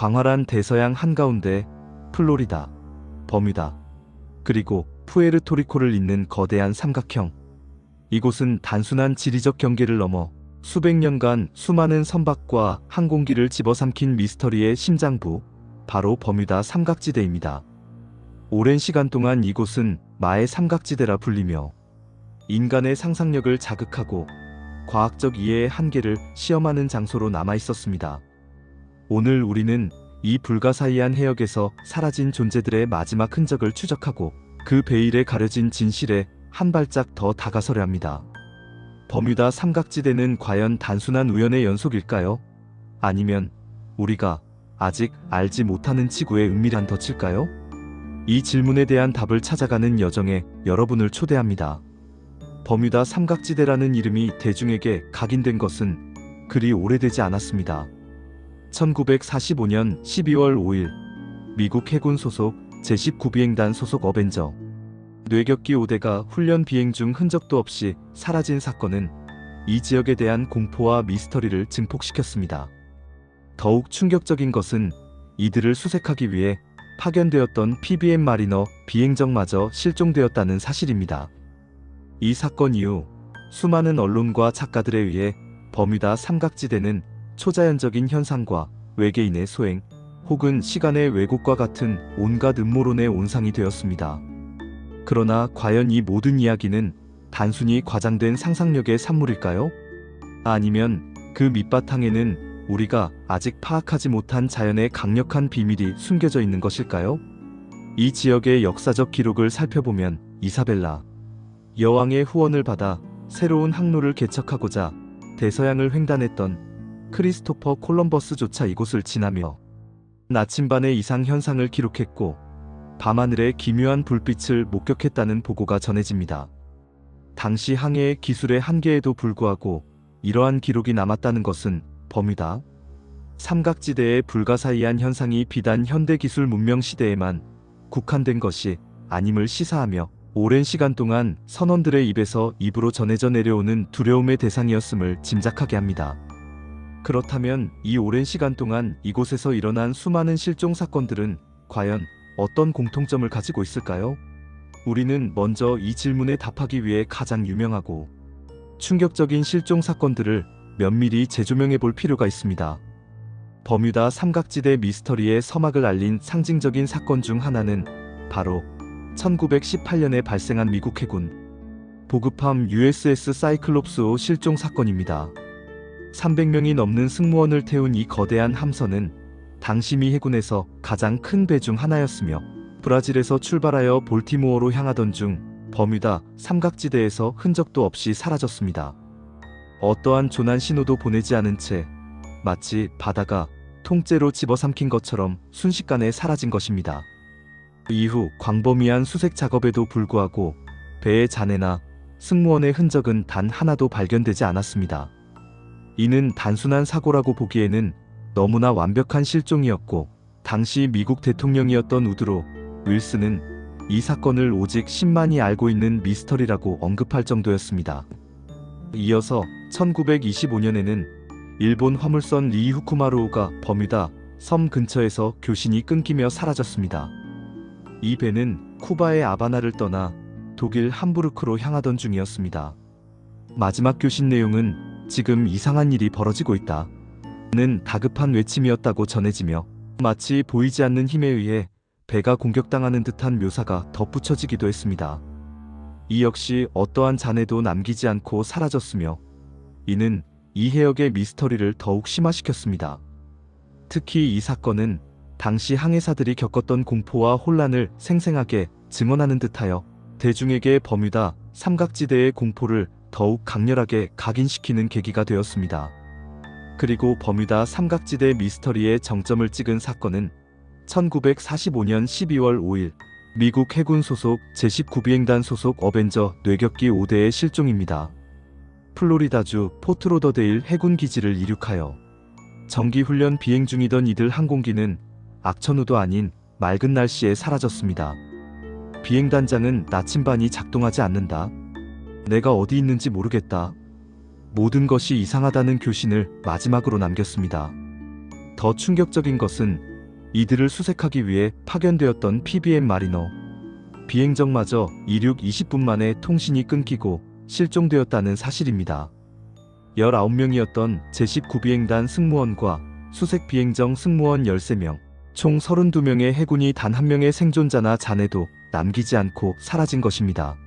광활한 대서양 한가운데 플로리다, 버뮤다, 그리고 푸에르토리코를 잇는 거대한 삼각형. 이곳은 단순한 지리적 경계를 넘어 수백 년간 수많은 선박과 항공기를 집어삼킨 미스터리의 심장부, 바로 버뮤다 삼각지대입니다. 오랜 시간 동안 이곳은 마의 삼각지대라 불리며 인간의 상상력을 자극하고 과학적 이해의 한계를 시험하는 장소로 남아 있었습니다. 오늘 우리는 이 불가사의한 해역에서 사라진 존재들의 마지막 흔적을 추적하고 그 베일에 가려진 진실에 한 발짝 더 다가서려 합니다. 버뮤다 삼각지대는 과연 단순한 우연의 연속일까요? 아니면 우리가 아직 알지 못하는 지구의 은밀한 덫일까요? 이 질문에 대한 답을 찾아가는 여정에 여러분을 초대합니다. 버뮤다 삼각지대라는 이름이 대중에게 각인된 것은 그리 오래되지 않았습니다. 1945년 12월 5일 미국 해군 소속 제19비행단 소속 어벤져 뇌격기 5대가 훈련 비행 중 흔적도 없이 사라진 사건은 이 지역에 대한 공포와 미스터리를 증폭시켰습니다. 더욱 충격적인 것은 이들을 수색하기 위해 파견되었던 PBM 마리너 비행정마저 실종되었다는 사실입니다. 이 사건 이후 수많은 언론과 작가들에 의해 버뮤다 삼각지대는 초자연적인 현상과 외계인의 소행, 혹은 시간의 왜곡과 같은 온갖 음모론의 온상이 되었습니다. 그러나 과연 이 모든 이야기는 단순히 과장된 상상력의 산물일까요? 아니면 그 밑바탕에는 우리가 아직 파악하지 못한 자연의 강력한 비밀이 숨겨져 있는 것일까요? 이 지역의 역사적 기록을 살펴보면 이사벨라 여왕의 후원을 받아 새로운 항로를 개척하고자 대서양을 횡단했던 크리스토퍼 콜럼버스조차 이곳을 지나며 나침반의 이상 현상을 기록했고 밤하늘의 기묘한 불빛을 목격했다는 보고가 전해집니다. 당시 항해의 기술의 한계에도 불구하고 이러한 기록이 남았다는 것은 버뮤다 삼각지대의 불가사의한 현상이 비단 현대기술 문명 시대에만 국한된 것이 아님을 시사하며 오랜 시간 동안 선원들의 입에서 입으로 전해져 내려오는 두려움의 대상이었음을 짐작하게 합니다. 그렇다면 이 오랜 시간 동안 이곳에서 일어난 수많은 실종 사건들은 과연 어떤 공통점을 가지고 있을까요? 우리는 먼저 이 질문에 답하기 위해 가장 유명하고 충격적인 실종 사건들을 면밀히 재조명해 볼 필요가 있습니다. 버뮤다 삼각지대 미스터리의 서막을 알린 상징적인 사건 중 하나는 바로 1918년에 발생한 미국 해군 보급함 USS 사이클롭스호 실종 사건입니다. 300명이 넘는 승무원을 태운 이 거대한 함선은 당시 미 해군에서 가장 큰 배 중 하나였으며 브라질에서 출발하여 볼티모어로 향하던 중 버뮤다 삼각지대에서 흔적도 없이 사라졌습니다. 어떠한 조난 신호도 보내지 않은 채 마치 바다가 통째로 집어삼킨 것처럼 순식간에 사라진 것입니다. 이후 광범위한 수색 작업에도 불구하고 배의 잔해나 승무원의 흔적은 단 하나도 발견되지 않았습니다. 이는 단순한 사고라고 보기에는 너무나 완벽한 실종이었고 당시 미국 대통령이었던 우드로 윌슨은 이 사건을 오직 10만이 알고 있는 미스터리라고 언급할 정도였습니다. 이어서 1925년에는 일본 화물선 리후쿠마루호가 버뮤다 섬 근처에서 교신이 끊기며 사라졌습니다. 이 배는 쿠바의 아바나를 떠나 독일 함부르크로 향하던 중이었습니다. 마지막 교신 내용은 지금 이상한 일이 벌어지고 있다 는 다급한 외침이었다고 전해지며 마치 보이지 않는 힘에 의해 배가 공격당하는 듯한 묘사가 덧붙여지기도 했습니다. 이 역시 어떠한 잔해도 남기지 않고 사라졌으며 이는 이 해역의 미스터리를 더욱 심화시켰습니다. 특히 이 사건은 당시 항해사들이 겪었던 공포와 혼란을 생생하게 증언하는 듯하여 대중에게 버뮤다 삼각지대의 공포를 더욱 강렬하게 각인시키는 계기가 되었습니다. 그리고 버뮤다 삼각지대 미스터리의 정점을 찍은 사건은 1945년 12월 5일 미국 해군 소속 제19비행단 소속 어벤져 뇌격기 5대의 실종입니다. 플로리다주 포트로더데일 해군 기지를 이륙하여 정기훈련 비행 중이던 이들 항공기는 악천후도 아닌 맑은 날씨에 사라졌습니다. 비행단장은 나침반이 작동하지 않는다. 내가 어디 있는지 모르겠다. 모든 것이 이상하다는 교신을 마지막으로 남겼습니다. 더 충격적인 것은 이들을 수색하기 위해 파견되었던 PBM 마리너 비행정마저 이륙 20분 만에 통신이 끊기고 실종되었다는 사실입니다. 19명이었던 제19비행단 승무원과 수색 비행정 승무원 13명, 총 32명의 해군이 단 한 명의 생존자나 잔해도 남기지 않고 사라진 것입니다.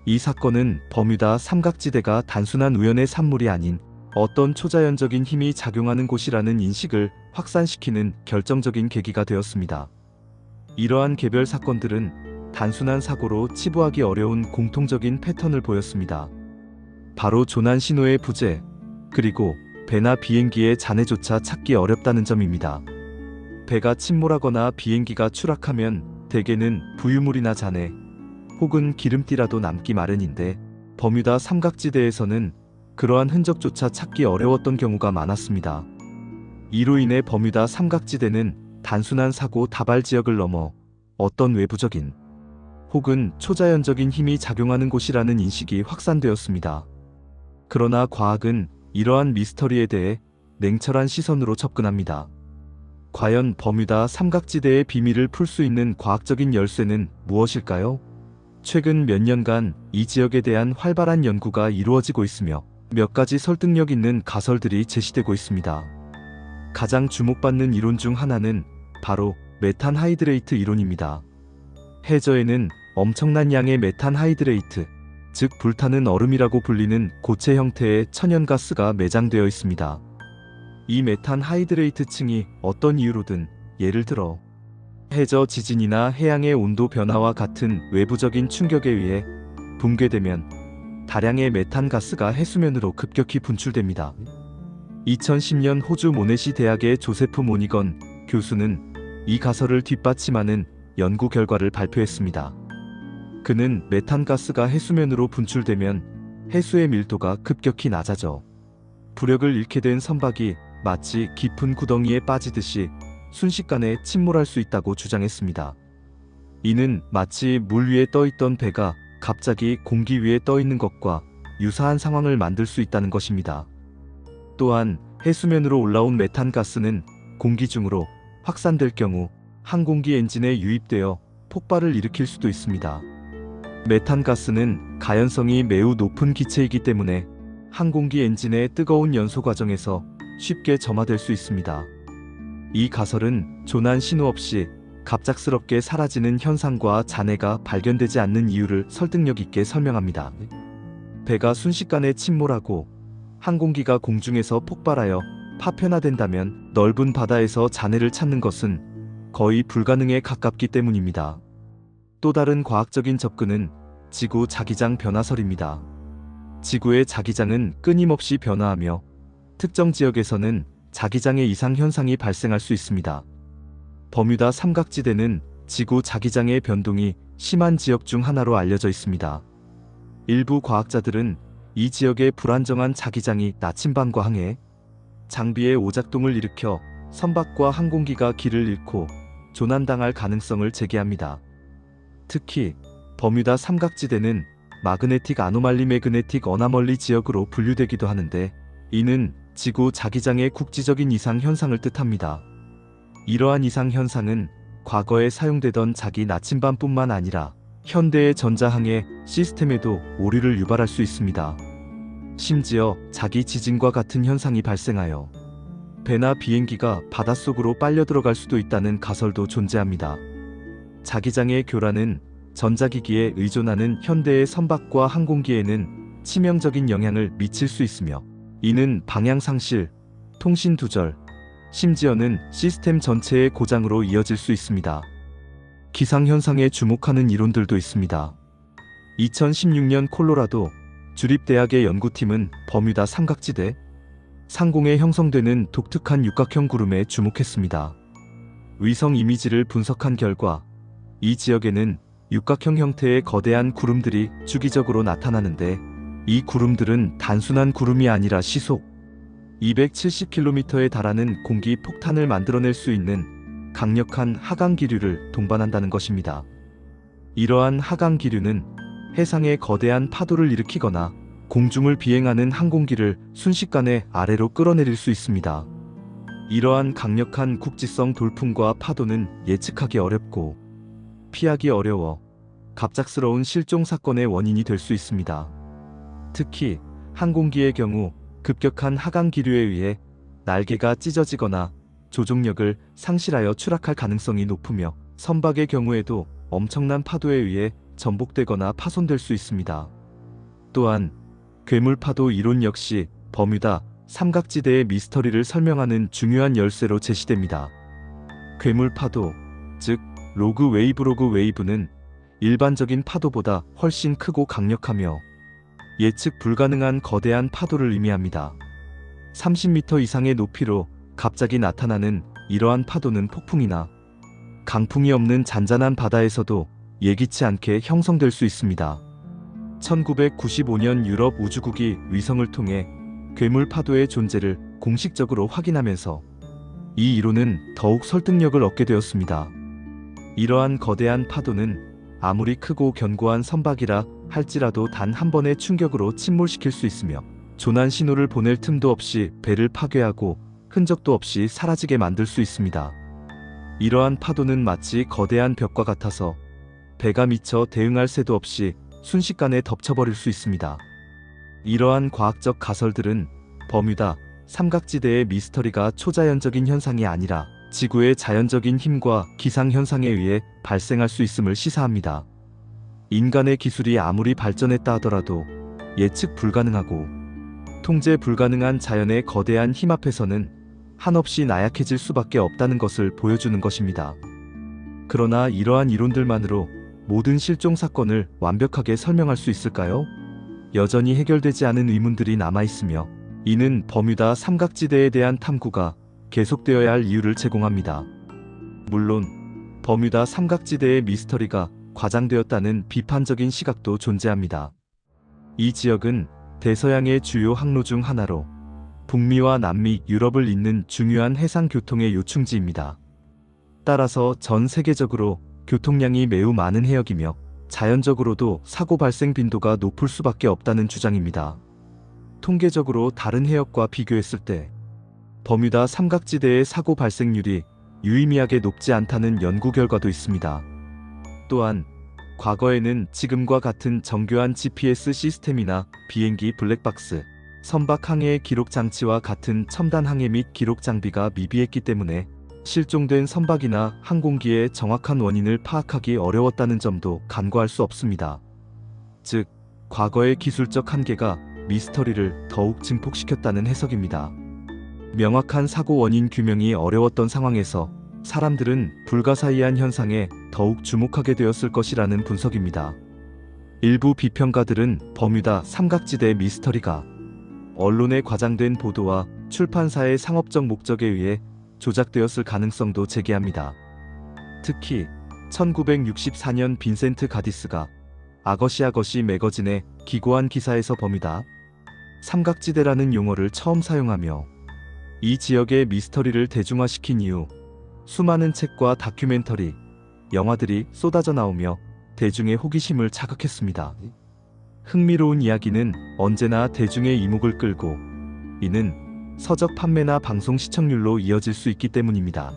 이 사건은 버뮤다 삼각지대가 단순한 우연의 산물이 아닌 어떤 초자연적인 힘이 작용하는 곳이라는 인식을 확산시키는 결정적인 계기가 되었습니다. 이러한 개별 사건들은 단순한 사고로 치부하기 어려운 공통적인 패턴을 보였습니다. 바로 조난 신호의 부재, 그리고 배나 비행기의 잔해조차 찾기 어렵다는 점입니다. 배가 침몰하거나 비행기가 추락하면 대개는 부유물이나 잔해, 혹은 기름띠라도 남기 마련인데 버뮤다 삼각지대에서는 그러한 흔적조차 찾기 어려웠던 경우가 많았습니다. 이로 인해 버뮤다 삼각지대는 단순한 사고 다발 지역을 넘어 어떤 외부적인 혹은 초자연적인 힘이 작용하는 곳이라는 인식이 확산되었습니다. 그러나 과학은 이러한 미스터리에 대해 냉철한 시선으로 접근합니다. 과연 버뮤다 삼각지대의 비밀을 풀 수 있는 과학적인 열쇠는 무엇일까요? 최근 몇 년간 이 지역에 대한 활발한 연구가 이루어지고 있으며 몇 가지 설득력 있는 가설들이 제시되고 있습니다. 가장 주목받는 이론 중 하나는 바로 메탄 하이드레이트 이론입니다. 해저에는 엄청난 양의 메탄 하이드레이트, 즉 불타는 얼음이라고 불리는 고체 형태의 천연가스가 매장되어 있습니다. 이 메탄 하이드레이트 층이 어떤 이유로든, 예를 들어 해저 지진이나 해양의 온도 변화와 같은 외부적인 충격에 의해 붕괴되면 다량의 메탄 가스가 해수면으로 급격히 분출됩니다. 2010년 호주 모네시 대학의 조세프 모니건 교수는 이 가설을 뒷받침하는 연구 결과를 발표했습니다. 그는 메탄 가스가 해수면으로 분출되면 해수의 밀도가 급격히 낮아져 부력을 잃게 된 선박이 마치 깊은 구덩이에 빠지듯이 순식간에 침몰할 수 있다고 주장했습니다. 이는 마치 물 위에 떠있던 배가 갑자기 공기 위에 떠있는 것과 유사한 상황을 만들 수 있다는 것입니다. 또한 해수면으로 올라온 메탄 가스는 공기 중으로 확산될 경우 항공기 엔진에 유입되어 폭발을 일으킬 수도 있습니다. 메탄 가스는 가연성이 매우 높은 기체이기 때문에 항공기 엔진의 뜨거운 연소 과정에서 쉽게 점화될 수 있습니다. 이 가설은 조난 신호 없이 갑작스럽게 사라지는 현상과 잔해가 발견되지 않는 이유를 설득력 있게 설명합니다. 배가 순식간에 침몰하고 항공기가 공중에서 폭발하여 파편화된다면 넓은 바다에서 잔해를 찾는 것은 거의 불가능에 가깝기 때문입니다. 또 다른 과학적인 접근은 지구 자기장 변화설입니다. 지구의 자기장은 끊임없이 변화하며 특정 지역에서는 자기장의 이상 현상이 발생할 수 있습니다. 버뮤다 삼각지대는 지구 자기장의 변동이 심한 지역 중 하나로 알려져 있습니다. 일부 과학자들은 이 지역의 불안정한 자기장이 나침반과 항해, 장비의 오작동을 일으켜 선박과 항공기가 길을 잃고 조난당할 가능성을 제기합니다. 특히 버뮤다 삼각지대는 마그네틱 아노말리 매그네틱 어나멀리 지역으로 분류되기도 하는데 이는 지구 자기장의 국지적인 이상 현상을 뜻합니다. 이러한 이상 현상은 과거에 사용되던 자기 나침반뿐만 아니라 현대의 전자항해 시스템에도 오류를 유발할 수 있습니다. 심지어 자기 지진과 같은 현상이 발생하여 배나 비행기가 바닷속으로 빨려 들어갈 수도 있다는 가설도 존재합니다. 자기장의 교란은 전자기기에 의존하는 현대의 선박과 항공기에는 치명적인 영향을 미칠 수 있으며 이는 방향 상실, 통신 두절, 심지어는 시스템 전체의 고장으로 이어질 수 있습니다. 기상현상에 주목하는 이론들도 있습니다. 2016년 콜로라도 주립대학의 연구팀은 버뮤다 삼각지대 상공에 형성되는 독특한 육각형 구름에 주목했습니다. 위성 이미지를 분석한 결과 이 지역에는 육각형 형태의 거대한 구름들이 주기적으로 나타나는데 이 구름들은 단순한 구름이 아니라 시속 270km에 달하는 공기 폭탄을 만들어낼 수 있는 강력한 하강기류를 동반한다는 것입니다. 이러한 하강기류는 해상에 거대한 파도를 일으키거나 공중을 비행하는 항공기를 순식간에 아래로 끌어내릴 수 있습니다. 이러한 강력한 국지성 돌풍과 파도는 예측하기 어렵고 피하기 어려워 갑작스러운 실종 사건의 원인이 될 수 있습니다. 특히 항공기의 경우 급격한 하강 기류에 의해 날개가 찢어지거나 조종력을 상실하여 추락할 가능성이 높으며 선박의 경우에도 엄청난 파도에 의해 전복되거나 파손될 수 있습니다. 또한 괴물파도 이론 역시 버뮤다 삼각지대의 미스터리를 설명하는 중요한 열쇠로 제시됩니다. 괴물파도, 즉 로그 웨이브는 일반적인 파도보다 훨씬 크고 강력하며 예측 불가능한 거대한 파도를 의미합니다. 30m 이상의 높이로 갑자기 나타나는 이러한 파도는 폭풍이나 강풍이 없는 잔잔한 바다에서도 예기치 않게 형성될 수 있습니다. 1995년 유럽 우주국이 위성을 통해 괴물 파도의 존재를 공식적으로 확인하면서 이 이론은 더욱 설득력을 얻게 되었습니다. 이러한 거대한 파도는 아무리 크고 견고한 선박이라 할지라도 단 한 번의 충격으로 침몰시킬 수 있으며 조난 신호를 보낼 틈도 없이 배를 파괴하고 흔적도 없이 사라지게 만들 수 있습니다. 이러한 파도는 마치 거대한 벽과 같아서 배가 미처 대응할 새도 없이 순식간에 덮쳐버릴 수 있습니다. 이러한 과학적 가설들은 버뮤다 삼각지대의 미스터리가 초자연적인 현상이 아니라 지구의 자연적인 힘과 기상현상에 의해 발생할 수 있음을 시사합니다. 인간의 기술이 아무리 발전했다 하더라도 예측 불가능하고 통제 불가능한 자연의 거대한 힘 앞에서는 한없이 나약해질 수밖에 없다는 것을 보여주는 것입니다. 그러나 이러한 이론들만으로 모든 실종 사건을 완벽하게 설명할 수 있을까요? 여전히 해결되지 않은 의문들이 남아있으며 이는 버뮤다 삼각지대에 대한 탐구가 계속되어야 할 이유를 제공합니다. 물론 버뮤다 삼각지대의 미스터리가 과장되었다는 비판적인 시각도 존재합니다. 이 지역은 대서양의 주요 항로 중 하나로 북미와 남미, 유럽을 잇는 중요한 해상 교통의 요충지입니다. 따라서 전 세계적으로 교통량이 매우 많은 해역이며 자연적으로도 사고 발생 빈도가 높을 수밖에 없다는 주장입니다. 통계적으로 다른 해역과 비교했을 때 버뮤다 삼각지대의 사고 발생률이 유의미하게 높지 않다는 연구 결과도 있습니다. 또한 과거에는 지금과 같은 정교한 GPS 시스템이나 비행기 블랙박스, 선박 항해 기록 장치와 같은 첨단 항해 및 기록 장비가 미비했기 때문에 실종된 선박이나 항공기의 정확한 원인을 파악하기 어려웠다는 점도 간과할 수 없습니다. 즉, 과거의 기술적 한계가 미스터리를 더욱 증폭시켰다는 해석입니다. 명확한 사고 원인 규명이 어려웠던 상황에서 사람들은 불가사의한 현상에 더욱 주목하게 되었을 것이라는 분석입니다. 일부 비평가들은 버뮤다 삼각지대 미스터리가 언론의 과장된 보도와 출판사의 상업적 목적에 의해 조작되었을 가능성도 제기합니다. 특히 1964년 빈센트 가디스가 아거시 매거진의 기고한 기사에서 버뮤다 삼각지대라는 용어를 처음 사용하며 이 지역의 미스터리를 대중화시킨 이후 수많은 책과 다큐멘터리, 영화들이 쏟아져 나오며 대중의 호기심을 자극했습니다. 흥미로운 이야기는 언제나 대중의 이목을 끌고 이는 서적 판매나 방송 시청률로 이어질 수 있기 때문입니다.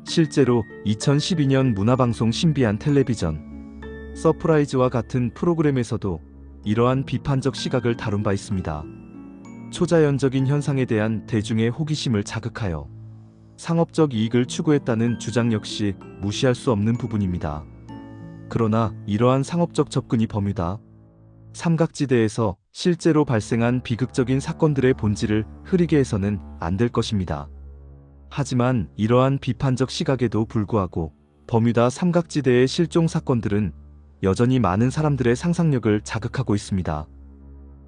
실제로 2012년 문화방송 신비한 텔레비전 서프라이즈와 같은 프로그램에서도 이러한 비판적 시각을 다룬 바 있습니다. 초자연적인 현상에 대한 대중의 호기심을 자극하여 상업적 이익을 추구했다는 주장 역시 무시할 수 없는 부분입니다. 그러나 이러한 상업적 접근이 버뮤다 삼각지대에서 실제로 발생한 비극적인 사건들의 본질을 흐리게 해서는 안 될 것입니다. 하지만 이러한 비판적 시각에도 불구하고 버뮤다 삼각지대의 실종 사건들은 여전히 많은 사람들의 상상력을 자극하고 있습니다.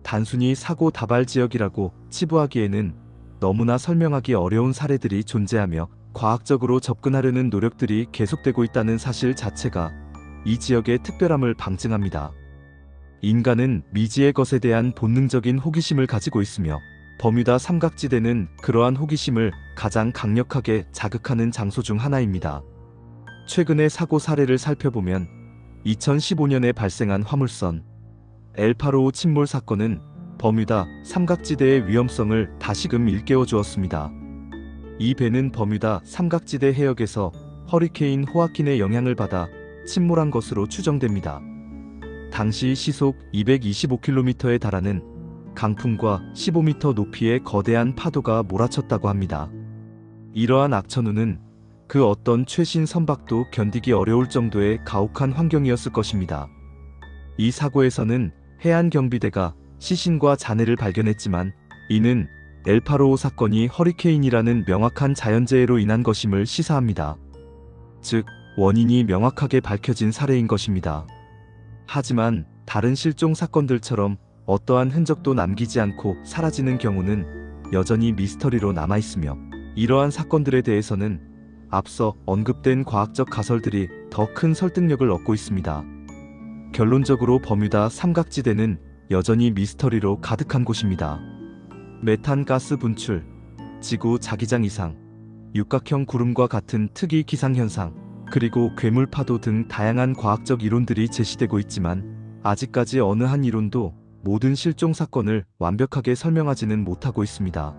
단순히 사고 다발 지역이라고 치부하기에는 너무나 설명하기 어려운 사례들이 존재하며 과학적으로 접근하려는 노력들이 계속되고 있다는 사실 자체가 이 지역의 특별함을 방증합니다. 인간은 미지의 것에 대한 본능적인 호기심을 가지고 있으며 버뮤다 삼각지대는 그러한 호기심을 가장 강력하게 자극하는 장소 중 하나입니다. 최근의 사고 사례를 살펴보면 2015년에 발생한 화물선 엘파로우 침몰 사건은 버뮤다 삼각지대의 위험성을 다시금 일깨워 주었습니다. 이 배는 버뮤다 삼각지대 해역에서 허리케인 호아킨의 영향을 받아 침몰한 것으로 추정됩니다. 당시 시속 225km에 달하는 강풍과 15m 높이의 거대한 파도가 몰아쳤다고 합니다. 이러한 악천후는 그 어떤 최신 선박도 견디기 어려울 정도의 가혹한 환경이었을 것입니다. 이 사고에서는 해안경비대가 시신과 잔해를 발견했지만 이는 엘파로호 사건이 허리케인이라는 명확한 자연재해로 인한 것임을 시사합니다. 즉, 원인이 명확하게 밝혀진 사례인 것입니다. 하지만 다른 실종 사건들처럼 어떠한 흔적도 남기지 않고 사라지는 경우는 여전히 미스터리로 남아있으며 이러한 사건들에 대해서는 앞서 언급된 과학적 가설들이 더 큰 설득력을 얻고 있습니다. 결론적으로 버뮤다 삼각지대는 여전히 미스터리로 가득한 곳입니다. 메탄 가스 분출, 지구 자기장 이상, 육각형 구름과 같은 특이 기상현상, 그리고 괴물 파도 등 다양한 과학적 이론들이 제시되고 있지만 아직까지 어느 한 이론도 모든 실종 사건을 완벽하게 설명하지는 못하고 있습니다.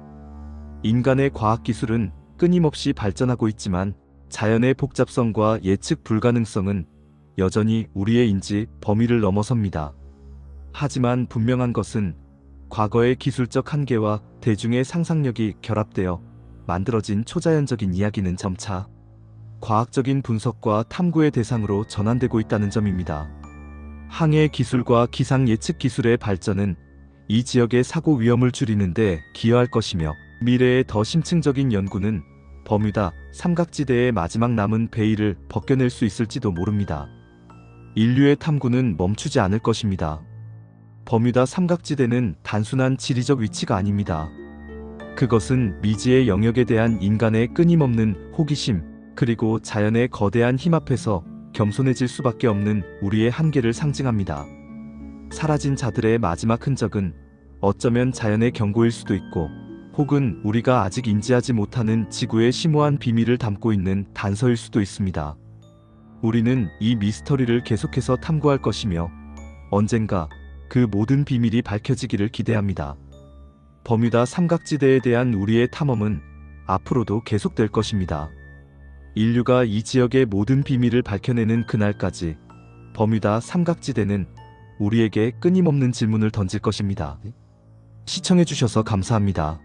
인간의 과학기술은 끊임없이 발전하고 있지만 자연의 복잡성과 예측 불가능성은 여전히 우리의 인지 범위를 넘어섭니다. 하지만 분명한 것은 과거의 기술적 한계와 대중의 상상력이 결합되어 만들어진 초자연적인 이야기는 점차 과학적인 분석과 탐구의 대상으로 전환되고 있다는 점입니다. 항해 기술과 기상 예측 기술의 발전은 이 지역의 사고 위험을 줄이는 데 기여할 것이며 미래의 더 심층적인 연구는 버뮤다 삼각지대의 마지막 남은 베일을 벗겨낼 수 있을지도 모릅니다. 인류의 탐구는 멈추지 않을 것입니다. 버뮤다 삼각지대는 단순한 지리적 위치가 아닙니다. 그것은 미지의 영역에 대한 인간의 끊임없는 호기심, 그리고 자연의 거대한 힘 앞에서 겸손해질 수밖에 없는 우리의 한계를 상징합니다. 사라진 자들의 마지막 흔적은 어쩌면 자연의 경고일 수도 있고, 혹은 우리가 아직 인지하지 못하는 지구의 심오한 비밀을 담고 있는 단서일 수도 있습니다. 우리는 이 미스터리를 계속해서 탐구할 것이며 언젠가 그 모든 비밀이 밝혀지기를 기대합니다. 버뮤다 삼각지대에 대한 우리의 탐험은 앞으로도 계속될 것입니다. 인류가 이 지역의 모든 비밀을 밝혀내는 그날까지 버뮤다 삼각지대는 우리에게 끊임없는 질문을 던질 것입니다. 시청해주셔서 감사합니다.